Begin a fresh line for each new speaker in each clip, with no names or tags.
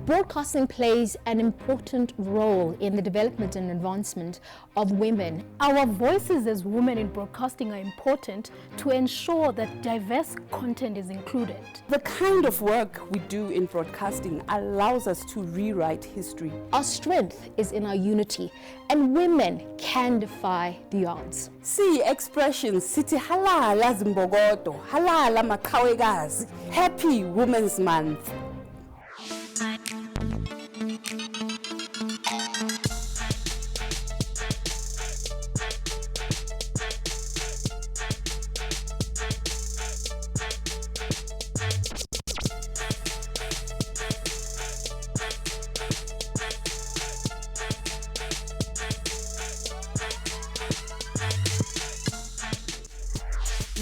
Broadcasting plays an important role in the development and advancement of women.
Our voices as women in broadcasting are important to ensure that diverse content is included.
The kind of work we do in broadcasting allows us to rewrite history.
Our strength is in our unity, and women can defy the odds.
See expressions sithi halala zimbokodo, halala maqhawekazi. Happy Women's Month.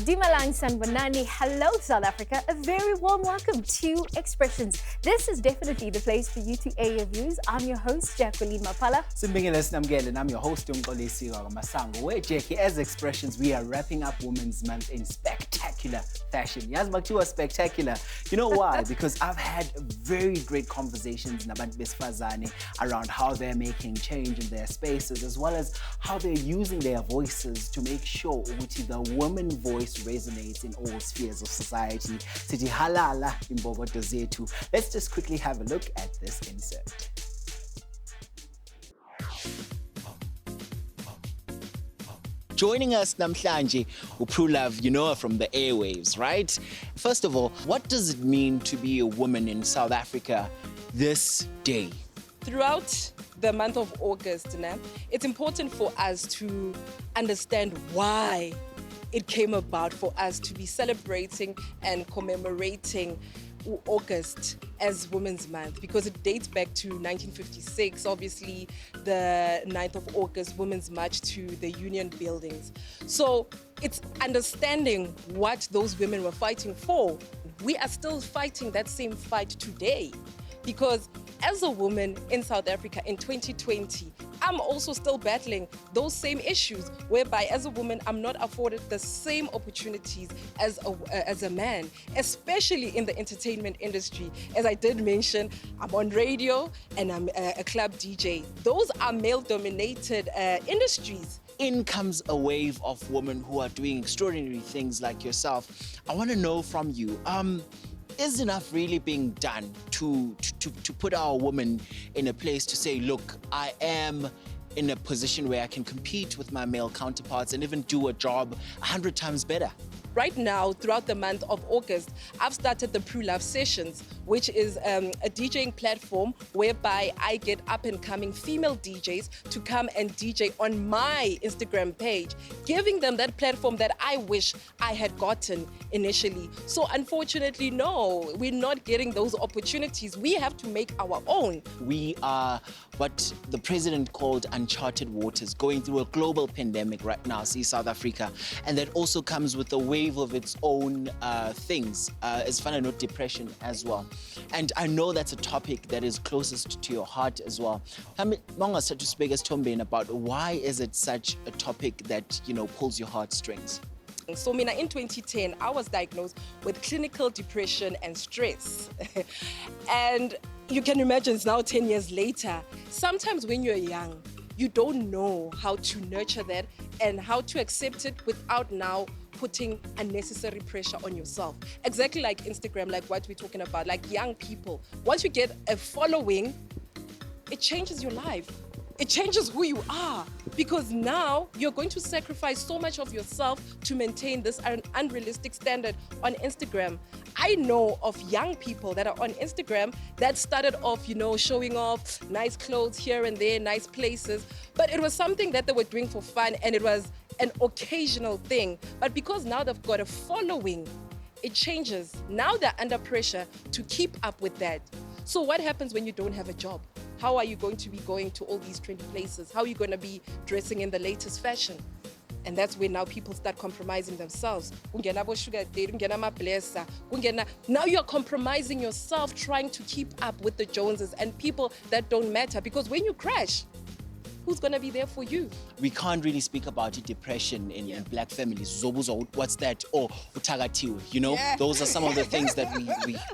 Dimalang Sanbanani, hello South Africa, a very warm welcome to Expressions. This is definitely the place for you to air your views. I'm your host, Jacqueline Mapala.
And I'm your host, Umkolisi Masango. Where Jackie, as Expressions, we are wrapping up Women's Month in spectacular fashion. Yes, Maktua spectacular. You know why? Because I've had very great conversations around how they're making change in their spaces, as well as how they're using their voices to make sure the woman voice resonates in all spheres of society. Sithi halala imbokodo zethu. Let's just quickly have a look at this insert. Joining us namhlanje, Uprulav, you know her from the airwaves, right? First of all, what does it mean to be a woman in South Africa this day?
Throughout the month of August, it's important for us to understand why it came about for us to be celebrating and commemorating August as Women's Month, because it dates back to 1956, obviously the 9th of August, Women's March to the Union buildings. So it's understanding what those women were fighting for. We are still fighting that same fight today, because as a woman in South Africa in 2020, I'm also still battling those same issues, whereby as a woman, I'm not afforded the same opportunities as a man, especially in the entertainment industry. As I did mention, I'm on radio and I'm a club DJ. Those are male-dominated industries.
In comes a wave of women who are doing extraordinary things like yourself. I want to know from you, is enough really being done to put our women in a place to say, look, I am in a position where I can compete with my male counterparts and even do a job 100 times better?
Right now, throughout the month of August, I've started the Pre-Love Sessions, which is a DJing platform whereby I get up-and-coming female DJs to come and DJ on my Instagram page, giving them that platform that I wish I had gotten initially. So unfortunately, no, we're not getting those opportunities. We have to make our own.
We are what the president called uncharted waters, going through a global pandemic right now, see South Africa, and that also comes with a wave of its own things, as far as not depression as well. And I know that's a topic that is closest to your heart as well. To speak as Tombin about why is it such a topic that, you know, pulls your heartstrings?
So Mina, in 2010, I was diagnosed with clinical depression and stress. And you can imagine it's now 10 years later. Sometimes when you're young, you don't know how to nurture that and how to accept it without now putting unnecessary pressure on yourself. Exactly like Instagram, like what we're talking about, like young people. Once you get a following, it changes your life. It changes who you are, because now you're going to sacrifice so much of yourself to maintain this unrealistic standard on Instagram. I know of young people that are on Instagram that started off, you know, showing off nice clothes here and there, nice places, but it was something that they were doing for fun and it was an occasional thing. But because now they've got a following, it changes. Now they're under pressure to keep up with that. So what happens when you don't have a job? How are you going to be going to all these trendy places? How are you going to be dressing in the latest fashion? And that's where now people start compromising themselves. Now you're compromising yourself, trying to keep up with the Joneses and people that don't matter. Because when you crash, who's going to be there for you?
We can't really speak about depression in black families. Zobuzo, what's that? Or utagatiwe, you know?
Yeah.
Those are some of the things that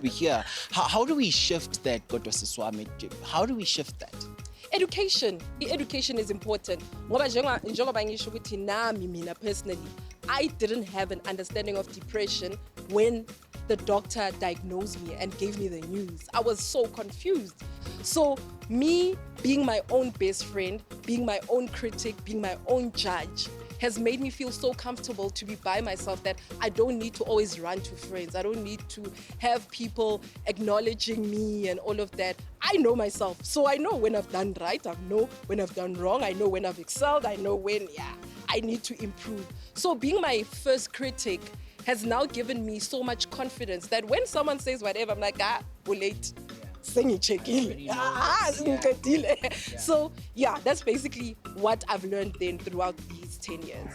we hear. How do we shift that, Godwa Siswami? How do we shift that?
Education. Education is important. Ngoba njengoba ngisho ukuthi nami mina personally, I didn't have an understanding of depression when the doctor diagnosed me and gave me the news. I was so confused. So me being my own best friend, being my own critic, being my own judge has made me feel so comfortable to be by myself that I don't need to always run to friends. I don't need to have people acknowledging me and all of that. I know myself. So I know when I've done right, I know when I've done wrong, I know when I've excelled, I know when, I need to improve. So being my first critic has now given me so much confidence that when someone says whatever, I'm like, late. So that's basically what I've learned then throughout these 10 years.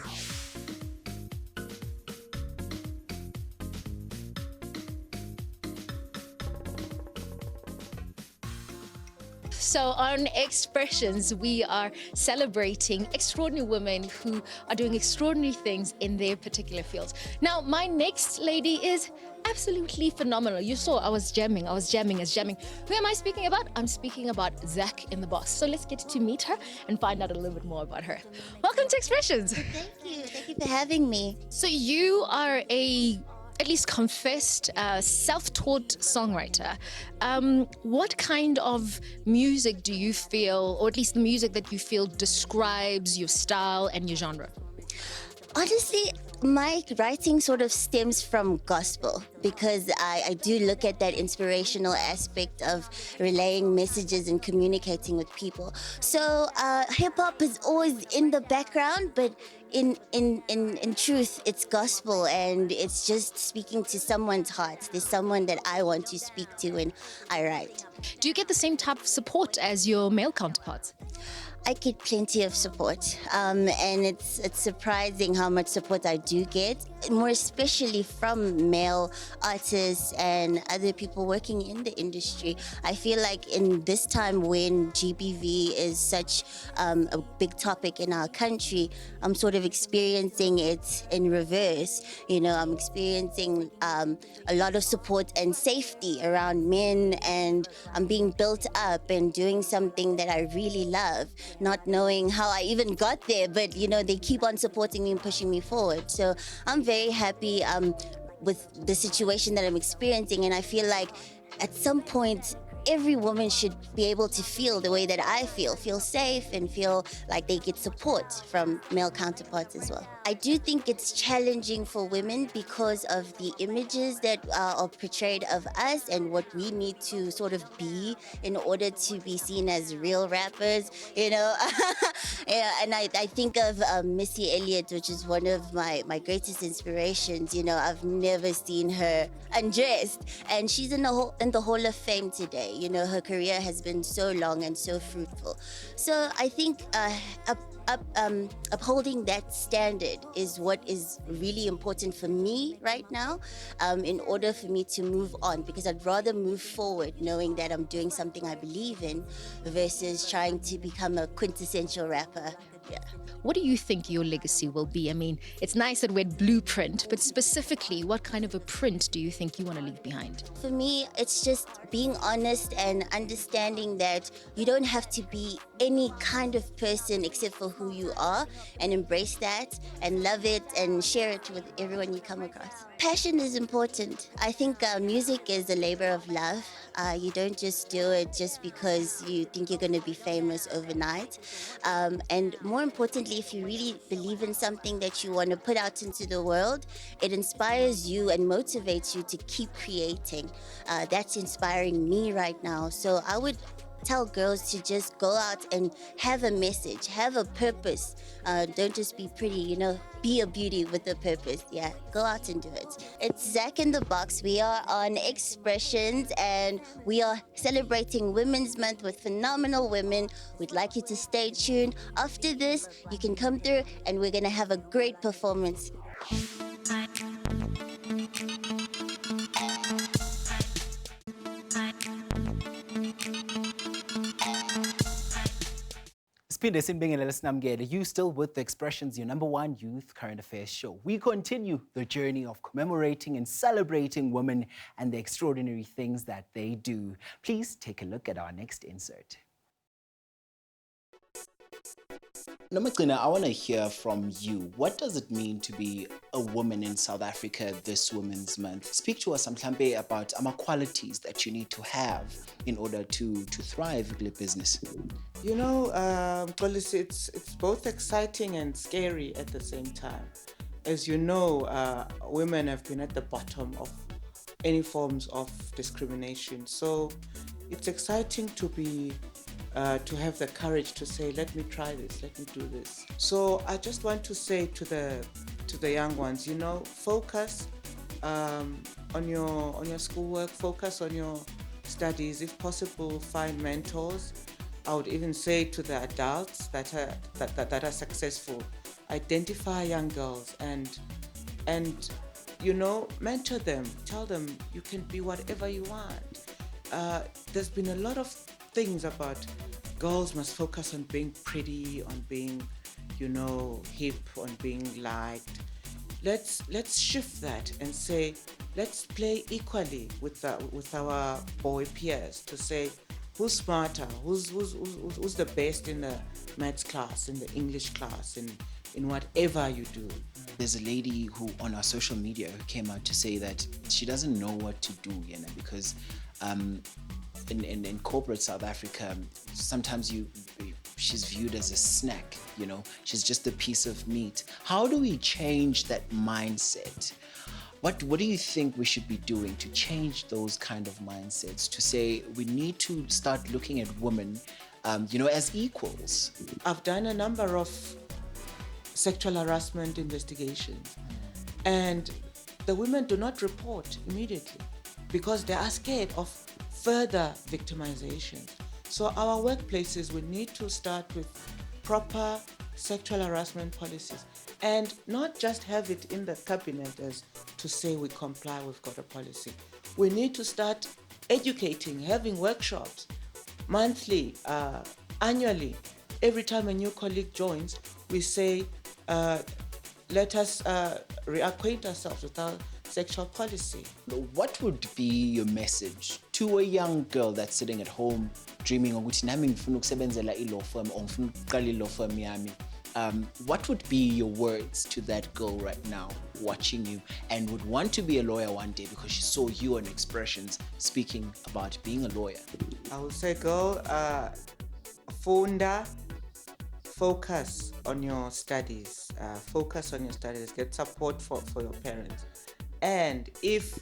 So on Expressions, we are celebrating extraordinary women who are doing extraordinary things in their particular fields. Now, my next lady is absolutely phenomenal. You saw I was jamming. Who am I speaking about? I'm speaking about Zach in the Boss. So let's get to meet her and find out a little bit more about her. Welcome to Expressions.
Thank you for having me.
So you are at least confessed self-taught songwriter. What kind of music do you feel, or at least the music that you feel describes your style and your genre?
Honestly, my writing sort of stems from gospel because I do look at that inspirational aspect of relaying messages and communicating with people. So hip-hop is always in the background, but in truth, it's gospel and it's just speaking to someone's heart. There's someone that I want to speak to when I write.
Do you get the same type of support as your male counterparts?
I get plenty of support, and it's surprising how much support I do get, more especially from male artists and other people working in the industry. I feel like in this time when GBV is such a big topic in our country, I'm sort of experiencing it in reverse. You know, I'm experiencing a lot of support and safety around men, and I'm being built up and doing something that I really love. Not knowing how I even got there, but you know, they keep on supporting me and pushing me forward. So I'm very happy with the situation that I'm experiencing, and I feel like at some point every woman should be able to feel the way that I feel safe and feel like they get support from male counterparts as well. I do think it's challenging for women because of the images that are portrayed of us and what we need to sort of be in order to be seen as real rappers, you know. Yeah, and I think of Missy Elliott, which is one of my greatest inspirations. You know, I've never seen her undressed, and she's in the Hall of Fame today. You know, her career has been so long and so fruitful. So I think upholding that standard is what is really important for me right now, in order for me to move on, because I'd rather move forward knowing that I'm doing something I believe in versus trying to become a quintessential rapper. Yeah.
What do you think your legacy will be? I mean, it's nice that we're blueprint, but specifically, what kind of a print do you think you want to leave behind?
For me, it's just being honest and understanding that you don't have to be any kind of person except for who you are, and embrace that and love it and share it with everyone you come across. Passion is important. I think music is a labor of love. You don't just do it just because you think you're going to be famous overnight. And more importantly, if you really believe in something that you want to put out into the world, it inspires you and motivates you to keep creating. That's inspiring me right now. So I would tell girls to just go out and have a message, have a purpose. Don't just be pretty, you know, be a beauty with a purpose. Yeah, go out and do it. It's Zach in the Box. We are on Expressions and we are celebrating Women's Month with phenomenal women. We'd like you to stay tuned. After this, you can come through and we're going to have a great performance.
Siphinde simbingelele sinamukele. You still with the Expressions, your #1 youth current affairs show. We continue the journey of commemorating and celebrating women and the extraordinary things that they do. Please take a look at our next insert. Nomagcina, I want to hear from you. What does it mean to be a woman in South Africa this Women's Month? Speak to us, Mhlambe, about qualities that you need to have in order to thrive in the business.
You know, Xolisi, it's both exciting and scary at the same time. As you know, women have been at the bottom of any forms of discrimination. So it's exciting to be to have the courage to say, let me try this, let me do this. So I just want to say to the young ones, you know, focus on your schoolwork, focus on your studies. If possible, find mentors. I would even say to the adults that are successful, identify young girls and you know, mentor them. Tell them you can be whatever you want. There's been a lot of things about girls must focus on being pretty, on being, you know, hip, on being liked. Let's shift that and say, let's play equally with our boy peers to say, who's smarter, who's the best in the maths class, in the English class, in whatever you do.
There's a lady who on our social media who came out to say that she doesn't know what to do, you know, because in corporate South Africa, sometimes she's viewed as a snack, you know, she's just a piece of meat. How do we change that mindset? What do you think we should be doing to change those kind of mindsets, to say we need to start looking at women, you know, as equals?
I've done a number of sexual harassment investigations, and the women do not report immediately because they are scared of further victimization. So our workplaces will need to start with proper sexual harassment policies and not just have it in the cabinet as to say we comply, we've got a policy. We need to start educating, having workshops monthly, annually. Every time a new colleague joins, we say, let us reacquaint ourselves with our sexual policy.
What would be your message to a young girl that's sitting at home dreaming ukuthi nami ngifuna ukusebenzela i-law firm or ngifuna ukuqala i-law firm yami? What would be your words to that girl right now watching you and would want to be a lawyer one day because she saw you on Expressions speaking about being a lawyer?
I would say, girl, funda, focus on your studies. Focus on your studies. Get support for your parents. And if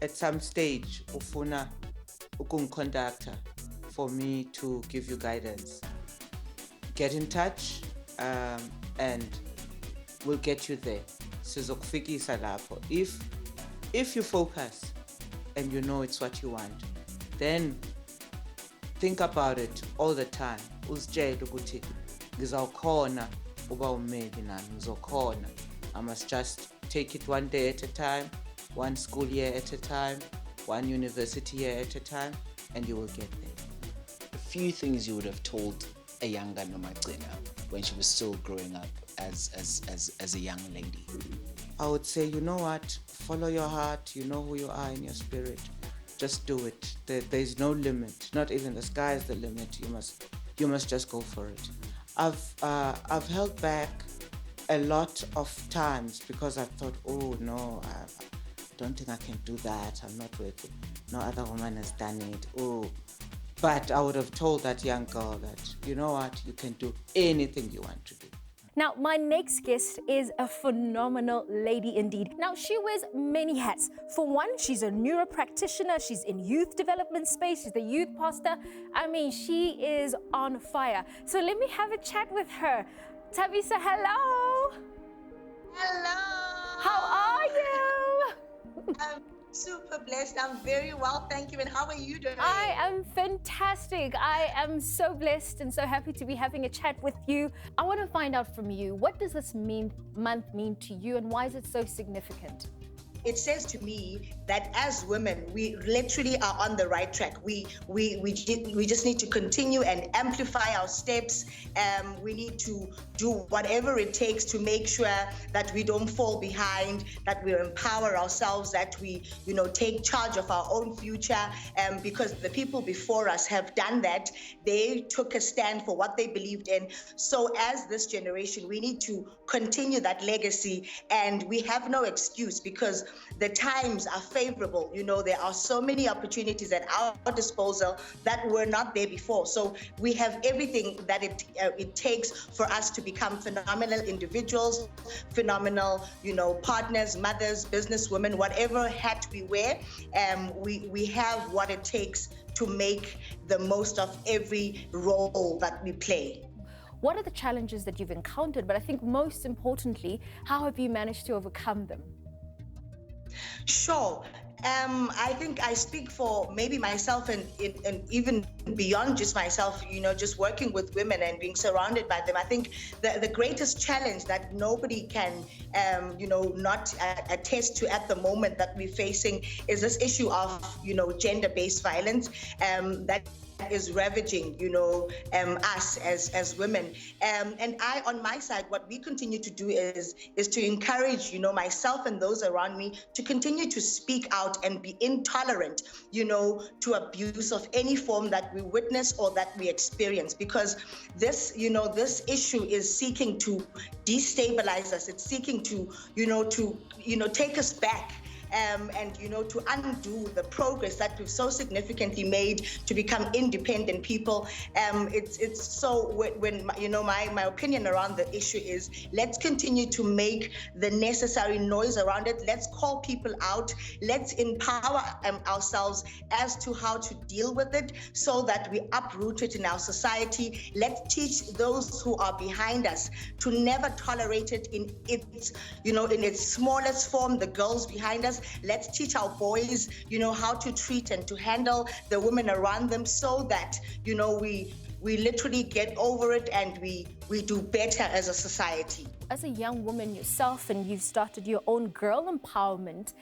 at some stage ufuna ukungiconductor for me to give you guidance, get in touch and we'll get you there. Sizokufikisa lapho. If you focus and you know it's what you want, then think about it all the time. Uzitshela ukuthi ngizawukhona uba ummeli nami, ngizokhona. I must just take it one day at a time, one school year at a time, one university year at a time, and you will get there.
A few things you would have told a younger Nomagcina when she was still growing up as a young lady.
I would say, you know what? Follow your heart. You know who you are in your spirit. Just do it. There's no limit. Not even the sky is the limit. You must just go for it. I've held back a lot of times because I thought, oh no, I don't think I can do that. I'm not worth it. No other woman has done it. Oh, but I would have told that young girl that, you know what, you can do anything you want to do.
Now, my next guest is a phenomenal lady indeed. Now, she wears many hats. For one, she's a neuro practitioner. She's in youth development space. She's the youth pastor. I mean, she is on fire. So let me have a chat with her. Thabisa, hello.
Hello.
How are you?
I'm super blessed. I'm very well, thank you. And how are you doing?
I am fantastic. I am so blessed and so happy to be having a chat with you. I want to find out from you, what does this month mean to you and why is it so significant?
it says to me that as women, we literally are on the right track. We just need to continue and amplify our steps. We need to do whatever it takes to make sure that we don't fall behind, that we empower ourselves, that we, take charge of our own future. Because the people before us have done that. They took a stand for what they believed in. So as this generation, we need to continue that legacy, and we have no excuse because the times are favorable. There are so many opportunities at our disposal that were not there before. So we have everything that it takes for us to become phenomenal individuals, phenomenal, partners, mothers, businesswomen, whatever hat we wear. We have what it takes to make the most of every role that we play.
What are the challenges that you've encountered? But I think most importantly, how have you managed to overcome them?
Sure. I think I speak for maybe myself and even beyond just myself, just working with women and being surrounded by them. I think the greatest challenge that nobody can, not attest to at the moment that we're facing is this issue of, gender-based violence that is ravaging, us as women. And I, on my side, what we continue to do is to encourage, myself and those around me to continue to speak out and be intolerant, to abuse of any form that we witness or that we experience. Because this, this issue is seeking to destabilize us. It's seeking to, take us back. And to undo the progress that we've so significantly made to become independent people. It's so when my opinion around the issue is, let's continue to make the necessary noise around it. Let's call people out. Let's empower ourselves as to how to deal with it so that we uproot it in our society. Let's teach those who are behind us to never tolerate it in its, in its smallest form, the girls behind us. Let's teach our boys, how to treat and to handle the women around them so that, we literally get over it and we do better as a society.
As a young woman yourself, and you've started your own girl empowerment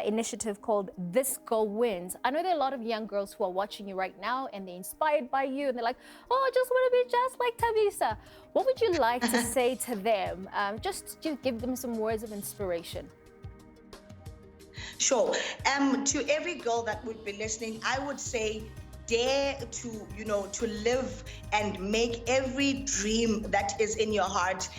initiative called This Girl Wins. I know there are a lot of young girls who are watching you right now and they're inspired by you and they're like, oh, I just want to be just like Thabisa. What would you like to say to them? Just to give them some words of inspiration.
Sure. To every girl that would be listening, I would say, dare to, to live and make every dream that is in your heart,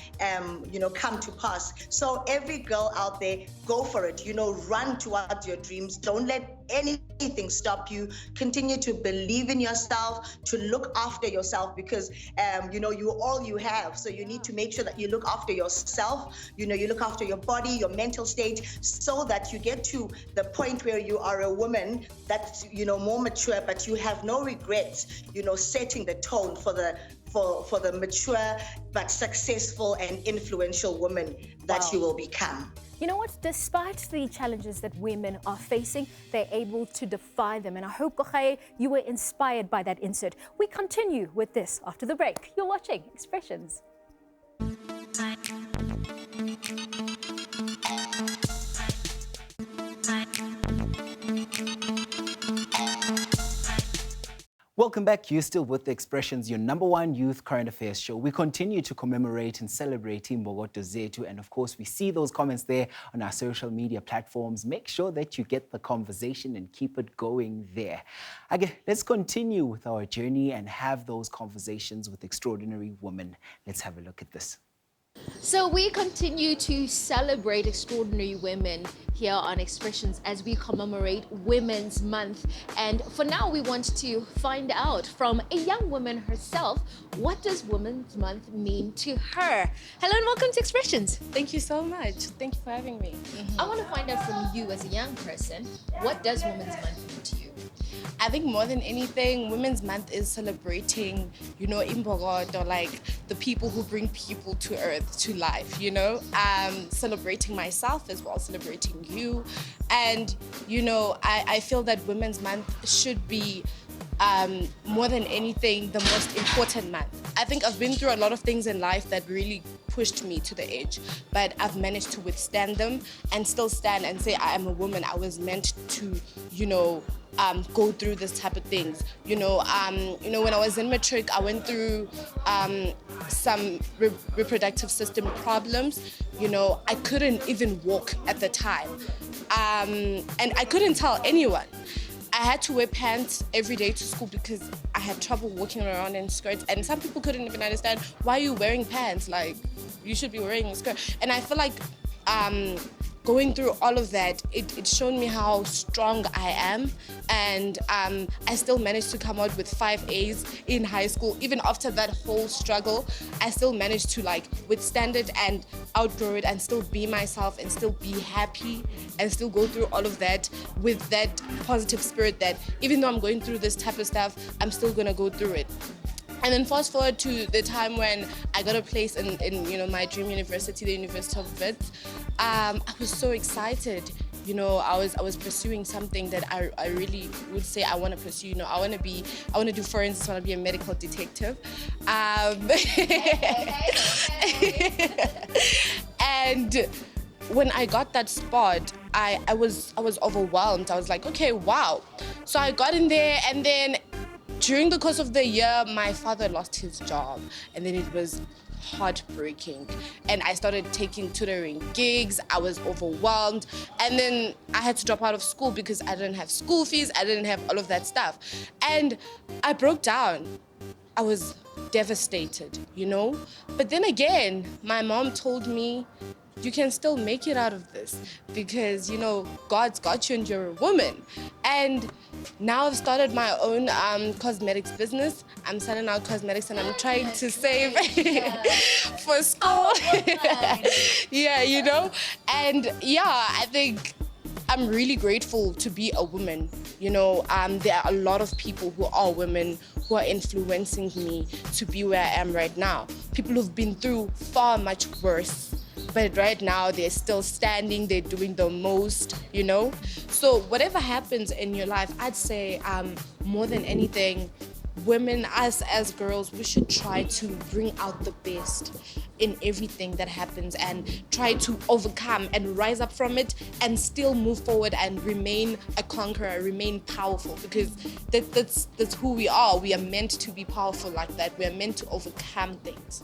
come to pass. So every girl out there, go for it, run towards your dreams. Don't let anything stop you. Continue to believe in yourself, to look after yourself because, you're all you have. So you need to make sure that you look after yourself, you look after your body, your mental state, so that you get to the point where you are a woman that's, more mature, but you have no regrets, setting the tone for the mature but successful and influential woman that you will become.
You know what? Despite the challenges that women are facing, they're able to defy them. And I hope, Kochaye, you were inspired by that insert. We continue with this after the break. You're watching Expressions.
Welcome back. You're still with the Expressions, your #1 youth current affairs show. We continue to commemorate and celebrate Imbokodo Zethu, and of course, we see those comments there on our social media platforms. Make sure that you get the conversation and keep it going there. Okay, let's continue with our journey and have those conversations with extraordinary women. Let's have a look at this.
So we continue to celebrate extraordinary women here on Expressions as we commemorate Women's Month. And for now, we want to find out from a young woman herself, what does Women's Month mean to her? Hello and welcome to Expressions.
Thank you so much. Thank you for having me.
I want to find out from you as a young person, what does Women's Month mean to you?
I think more than anything, Women's Month is celebrating, Imbokodo, like the people who bring people to earth, to life, celebrating myself as well, celebrating you. And, I feel that Women's Month should be more than anything, the most important month. I think I've been through a lot of things in life that really pushed me to the edge, but I've managed to withstand them and still stand and say I am a woman. I was meant to, go through this type of things. When I was in matric, I went through some reproductive system problems. I couldn't even walk at the time, and I couldn't tell anyone. I had to wear pants every day to school because I had trouble walking around in skirts, and some people couldn't even understand, why are you wearing pants? Like, you should be wearing a skirt. And I feel like going through all of that, it showed me how strong I am, and I still managed to come out with 5 A's in high school. Even after that whole struggle, I still managed to withstand it and outgrow it and still be myself and still be happy and still go through all of that with that positive spirit that even though I'm going through this type of stuff, I'm still gonna go through it. And then fast forward to the time when I got a place in my dream university, the University of Wits. I was so excited. I was pursuing something that I really would say I want to pursue. I want to do forensics. I want to be a medical detective. And when I got that spot, I was overwhelmed. I was like, okay, wow. So I got in there, and then during the course of the year, my father lost his job, and then it was heartbreaking. And I started taking tutoring gigs. I was overwhelmed, and then I had to drop out of school because I didn't have school fees. I didn't have all of that stuff, and I broke down. I was devastated, But then again, my mom told me, you can still make it out of this because, God's got you and you're a woman. And now I've started my own cosmetics business. I'm selling out cosmetics and I'm trying to save for school. And I think I'm really grateful to be a woman. There are a lot of people who are women who are influencing me to be where I am right now. People who've been through far much worse, but right now they're still standing, they're doing the most, So whatever happens in your life, I'd say more than anything, women, us as girls, we should try to bring out the best in everything that happens and try to overcome and rise up from it and still move forward and remain a conqueror, remain powerful, because that's who we are. We are meant to be powerful like that. We are meant to overcome things.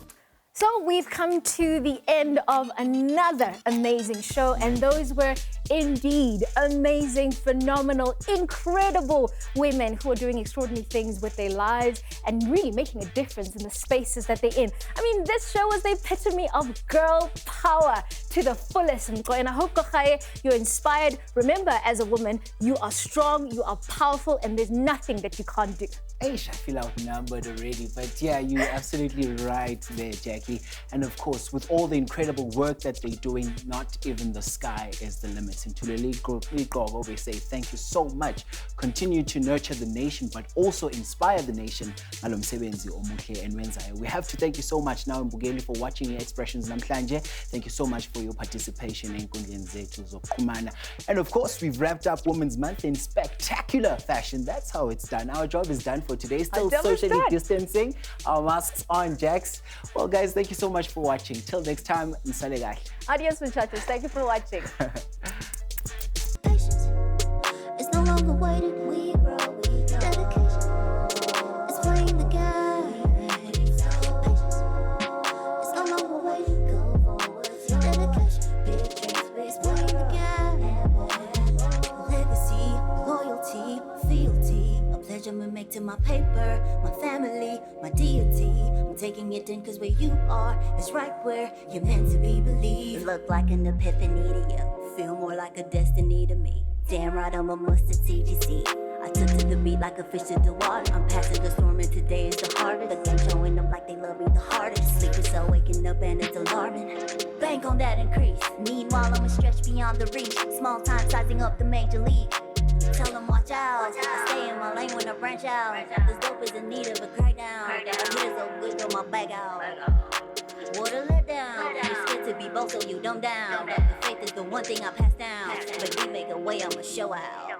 So we've come to the end of another amazing show, and those were indeed amazing, phenomenal, incredible women who are doing extraordinary things with their lives and really making a difference in the spaces that they're in. I mean, this show was the epitome of girl power to the fullest. And I hope, Kochaye, you're inspired. Remember, as a woman, you are strong, you are powerful, and there's nothing that you can't do.
I feel outnumbered already, but yeah, you're absolutely right there, Jackie. And of course, with all the incredible work that they're doing, not even the sky is the limit. And to the always say thank you so much. Continue to nurture the nation, but also inspire the nation. We have to thank you so much now, Mbugeli, for watching your expressions namhlanje. Thank you so much for your participation in Kundleni Zethu Zokuxhumana. And of course, we've wrapped up Women's Month in spectacular fashion. That's how it's done. Our job is done for today. Still socially distancing. Our masks on, Jax. Well, guys, thank you so much for watching. Till next time, Nsale Gahle.
Adios, muchachos. Thank you for watching.
It's no longer waiting, we grow. Dedication is playing the game. It's no longer waiting, go forward. Dedication, big dreams, it's playing the game. Legacy, loyalty, fealty, a pledge I'ma make to my paper, my family, my deity. I'm taking it in cause where you are is right where you're meant to be believed. It looked like an epiphany to you, feel more like a destiny to me. Damn right, I'm a mustard TGC. I took to the beat like a fish to the water. I'm passing the storm and today is the hardest. The game showing them like they love me the hardest. Sleeping so waking up and it's alarming. Bank on that increase. Meanwhile, I'm a stretch beyond the reach. Small time sizing up the major league. Tell them watch out. I stay in my lane when I branch out. This dope is in need of a crackdown. I get it so good, throw my bag out. What a letdown. You're scared to be bold, so you dumb down. The faith is the one thing I pass down. But we make a way, I'ma show out.